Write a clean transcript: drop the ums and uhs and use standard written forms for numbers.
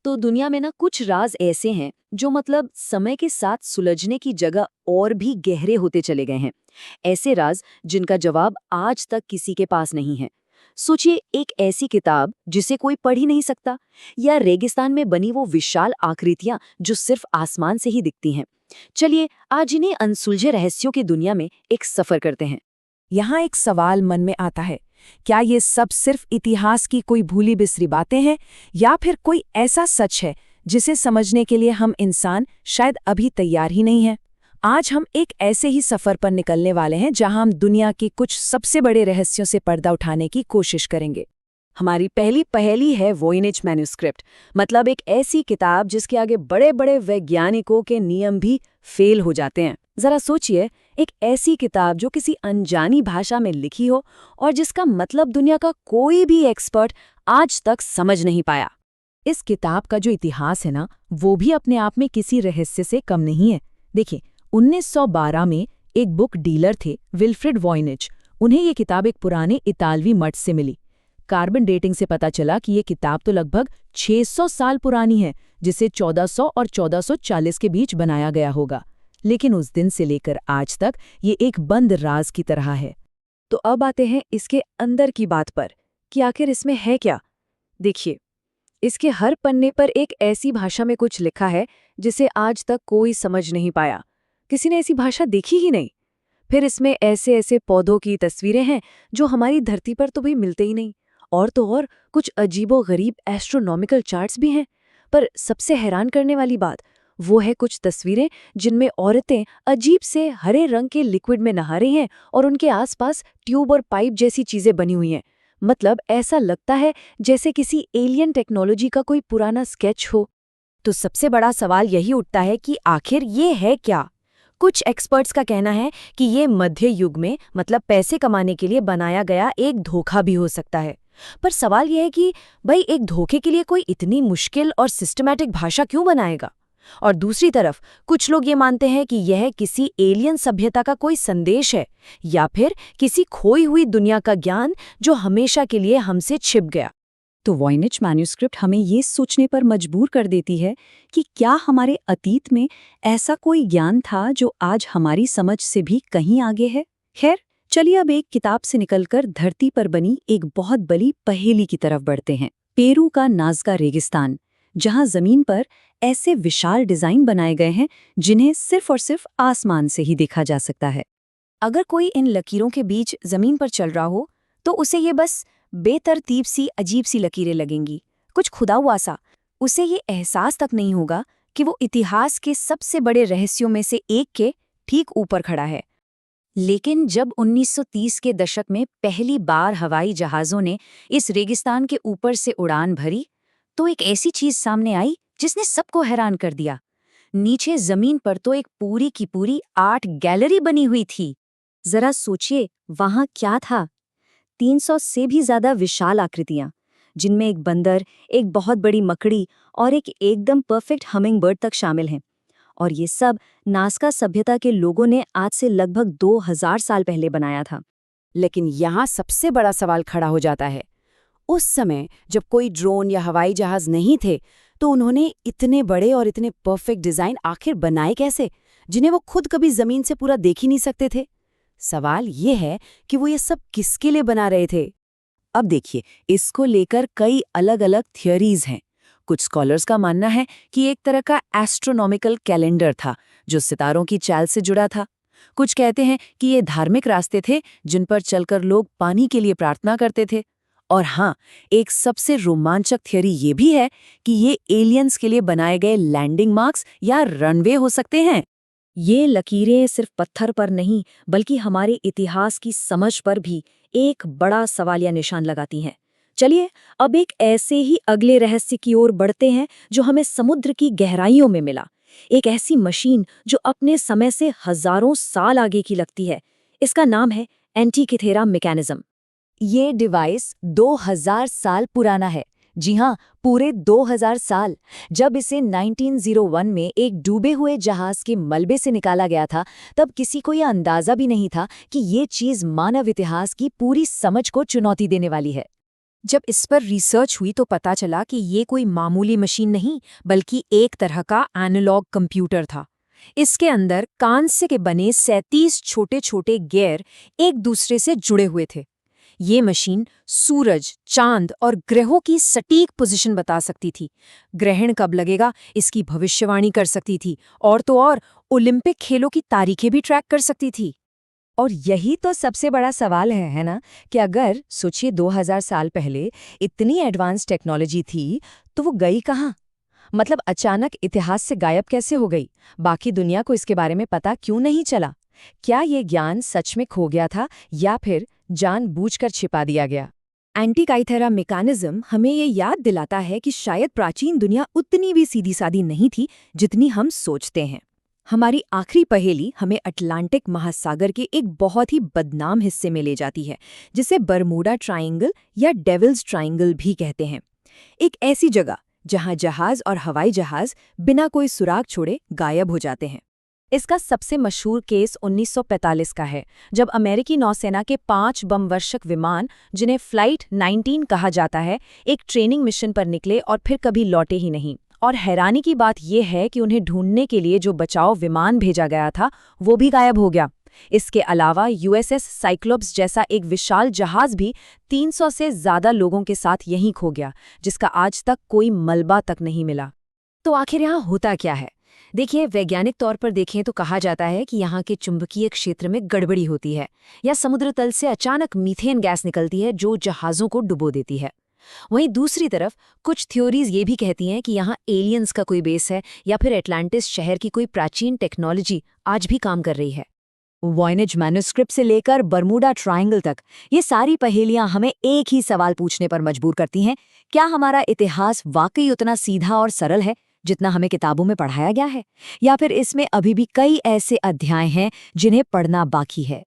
तो दुनिया में ना कुछ राज ऐसे हैं जो मतलब समय के साथ सुलझने की जगह और भी गहरे होते चले गए हैं। ऐसे राज जिनका जवाब आज तक किसी के पास नहीं है। सोचिए, एक ऐसी किताब जिसे कोई पढ़ ही नहीं सकता, या रेगिस्तान में बनी वो विशाल आकृतियां जो सिर्फ आसमान से ही दिखती हैं। चलिए आज इन्हीं अनसुलझे रहस्यों की दुनिया में एक सफर करते हैं। यहाँ एक सवाल मन में आता है, क्या ये सब सिर्फ इतिहास की कोई भूली बिसरी बातें हैं, या फिर कोई ऐसा सच है जिसे समझने के लिए हम इंसान शायद अभी तैयार ही नहीं हैं? आज हम एक ऐसे ही सफर पर निकलने वाले हैं जहां हम दुनिया के कुछ सबसे बड़े रहस्यों से पर्दा उठाने की कोशिश करेंगे। हमारी पहली पहेली है वॉयनेज मैन्युस्क्रिप्ट, मतलब एक ऐसी किताब जिसके आगे बड़े बड़े वैज्ञानिकों के नियम भी फेल हो जाते हैं। जरा सोचिए, एक ऐसी किताब जो किसी अनजानी भाषा में लिखी हो और जिसका मतलब दुनिया का कोई भी एक्सपर्ट आज तक समझ नहीं पाया। इस किताब का जो इतिहास है ना, वो भी अपने आप में किसी रहस्य से कम नहीं है। देखिए, 1912 में एक बुक डीलर थे विल्फ्रेड वॉयनेज। उन्हें ये किताब एक पुराने इतालवी मठ से मिली। कार्बन डेटिंग से पता चला कि ये किताब तो लगभग 600 साल पुरानी है, जिसे 1400 और 1440 के बीच बनाया गया होगा। लेकिन उस दिन से लेकर आज तक ये एक बंद राज की तरह है। तो अब आते हैं इसके अंदर की बात पर कि आखिर इसमें है क्या। देखिए, इसके हर पन्ने पर एक ऐसी भाषा में कुछ लिखा है जिसे आज तक कोई समझ नहीं पाया। किसी ने ऐसी भाषा देखी ही नहीं। फिर इसमें ऐसे ऐसे पौधों की तस्वीरें हैं जो हमारी धरती पर तो भी मिलते ही नहीं, और तो और कुछ अजीबो-गरीब एस्ट्रोनॉमिकल चार्ट्स भी हैं। पर सबसे हैरान करने वाली बात वो है कुछ तस्वीरें जिनमें औरतें अजीब से हरे रंग के लिक्विड में नहा रही हैं और उनके आसपास ट्यूब और पाइप जैसी चीजें बनी हुई हैं। मतलब ऐसा लगता है जैसे किसी एलियन टेक्नोलॉजी का कोई पुराना स्केच हो। तो सबसे बड़ा सवाल यही उठता है कि आखिर ये है क्या? कुछ एक्सपर्ट्स का कहना है कि ये मध्य युग में, मतलब पैसे कमाने के लिए बनाया गया एक धोखा भी हो सकता है। पर सवाल यह है कि भाई, एक धोखे के लिए कोई इतनी मुश्किल और सिस्टमैटिक भाषा क्यों बनाएगा? और दूसरी तरफ कुछ लोग ये मानते हैं कि यह किसी एलियन सभ्यता का कोई संदेश है, या फिर किसी खोई हुई दुनिया का ज्ञान जो हमेशा के लिए हमसे छिप गया। तो वॉयनेज मैन्युस्क्रिप्ट हमें ये सोचने पर मजबूर कर देती है कि क्या हमारे अतीत में ऐसा कोई ज्ञान था जो आज हमारी समझ से भी कहीं आगे है। खैर, चलिए अब एक किताब से निकलकर धरती पर बनी एक बहुत बड़ी पहेली की तरफ बढ़ते हैं। पेरू का नाज़का रेगिस्तान, जहां जमीन पर ऐसे विशाल डिजाइन बनाए गए हैं जिन्हें सिर्फ और सिर्फ आसमान से ही देखा जा सकता है। अगर कोई इन लकीरों के बीच जमीन पर चल रहा हो तो उसे ये बस बेतरतीब सी अजीब सी लकीरें लगेंगी, कुछ खुदा हुआ सा। उसे ये एहसास तक नहीं होगा कि वो इतिहास के सबसे बड़े रहस्यों में से एक के ठीक ऊपर खड़ा है। लेकिन जब 1930 के दशक में पहली बार हवाई जहाज़ों ने इस रेगिस्तान के ऊपर से उड़ान भरी, तो एक ऐसी चीज सामने आई जिसने सबको हैरान कर दिया। नीचे जमीन पर तो एक पूरी की पूरी आर्ट गैलरी बनी हुई थी। जरा सोचिए, वहां क्या था? 300 से भी ज्यादा विशाल आकृतियां, जिनमें एक बंदर, एक बहुत बड़ी मकड़ी और एक एकदम परफेक्ट हमिंग बर्ड तक शामिल हैं। और ये सब नाज़का सभ्यता के लोगों ने आज से लगभग 2000 साल पहले बनाया था। लेकिन यहाँ सबसे बड़ा सवाल खड़ा हो जाता है, उस समय जब कोई ड्रोन या हवाई जहाज नहीं थे, तो उन्होंने इतने बड़े और इतने परफेक्ट डिजाइन आखिर बनाए कैसे, जिन्हें वो खुद कभी जमीन से पूरा देख ही नहीं सकते थे? सवाल ये है कि वो ये सब किसके लिए बना रहे थे? अब देखिए, इसको लेकर कई अलग अलग थियरीज हैं। कुछ स्कॉलर्स का मानना है कि एक तरह का एस्ट्रोनॉमिकल कैलेंडर था जो सितारों की चाल से जुड़ा था। कुछ कहते हैं कि ये धार्मिक रास्ते थे जिन पर चलकर लोग पानी के लिए प्रार्थना करते थे। और हाँ, एक सबसे रोमांचक थियरी ये भी है कि ये एलियंस के लिए बनाए गए लैंडिंग मार्क्स या रनवे हो सकते हैं। ये लकीरें सिर्फ पत्थर पर नहीं, बल्कि हमारे इतिहास की समझ पर भी एक बड़ा सवालिया निशान लगाती हैं। चलिए अब एक ऐसे ही अगले रहस्य की ओर बढ़ते हैं जो हमें समुद्र की गहराइयों में मिला। एक ऐसी मशीन जो अपने समय से हजारों साल आगे की लगती है। इसका नाम है एंटीकिथेरा मैकेनिज्म। ये डिवाइस 2000 साल पुराना है। जी हाँ, पूरे 2000 साल। जब इसे 1901 में एक डूबे हुए जहाज के मलबे से निकाला गया था, तब किसी को यह अंदाजा भी नहीं था कि ये चीज मानव इतिहास की पूरी समझ को चुनौती देने वाली है। जब इस पर रिसर्च हुई तो पता चला कि ये कोई मामूली मशीन नहीं बल्कि एक तरह का एनालॉग कंप्यूटर था। इसके अंदर कांस्य के बने 37 छोटे छोटे गियर एक दूसरे से जुड़े हुए थे। ये मशीन सूरज, चांद और ग्रहों की सटीक पोजीशन बता सकती थी, ग्रहण कब लगेगा इसकी भविष्यवाणी कर सकती थी, और तो और ओलंपिक खेलों की तारीखें भी ट्रैक कर सकती थी। और यही तो सबसे बड़ा सवाल है ना, कि अगर सोचिए 2000 साल पहले इतनी एडवांस टेक्नोलॉजी थी तो वो गई कहाँ? मतलब अचानक इतिहास से गायब कैसे हो गई? बाकी दुनिया को इसके बारे में पता क्यों नहीं चला? क्या ये ज्ञान सच में खो गया था या फिर जानबूझकर छिपा दिया गया? एंटीकाइथेरा मैकेनिज्म हमें ये याद दिलाता है कि शायद प्राचीन दुनिया उतनी भी सीधी सादी नहीं थी जितनी हम सोचते हैं। हमारी आखिरी पहेली हमें अटलांटिक महासागर के एक बहुत ही बदनाम हिस्से में ले जाती है, जिसे बरमूडा ट्रायंगल या डेविल्स ट्रायंगल भी कहते हैं। एक ऐसी जगह जहां जहाज और हवाई जहाज बिना कोई सुराग छोड़े गायब हो जाते हैं। इसका सबसे मशहूर केस 1945 का है, जब अमेरिकी नौसेना के 5 बमवर्षक विमान, जिन्हें फ्लाइट 19 कहा जाता है, एक ट्रेनिंग मिशन पर निकले और फिर कभी लौटे ही नहीं। और हैरानी की बात यह है कि उन्हें ढूंढने के लिए जो बचाव विमान भेजा गया था वो भी गायब हो गया। इसके अलावा यूएसएस साइक्लोप्स जैसा एक विशाल जहाज भी 300 से ज्यादा लोगों के साथ यहीं खो गया, जिसका आज तक कोई मलबा तक नहीं मिला। तो आखिर यहाँ होता क्या है? देखिए, वैज्ञानिक तौर पर देखें तो कहा जाता है कि यहाँ के चुंबकीय क्षेत्र में गड़बड़ी होती है, या समुद्र तल से अचानक मीथेन गैस निकलती है जो जहाज़ों को डुबो देती है। वहीं दूसरी तरफ कुछ थ्योरीज ये भी कहती हैं कि यहाँ एलियंस का कोई बेस है, या फिर एटलांटिस शहर की कोई प्राचीन टेक्नोलॉजी आज भी काम कर रही है। वॉयनेज मैन्युस्क्रिप्ट से लेकर बरमूडा ट्रायंगल तक ये सारी पहेलियां हमें एक ही सवाल पूछने पर मजबूर करती हैं: क्या हमारा इतिहास वाकई उतना सीधा और सरल है जितना हमें किताबों में पढ़ाया गया है, या फिर इसमें अभी भी कई ऐसे अध्याय हैं जिन्हें पढ़ना बाकी है?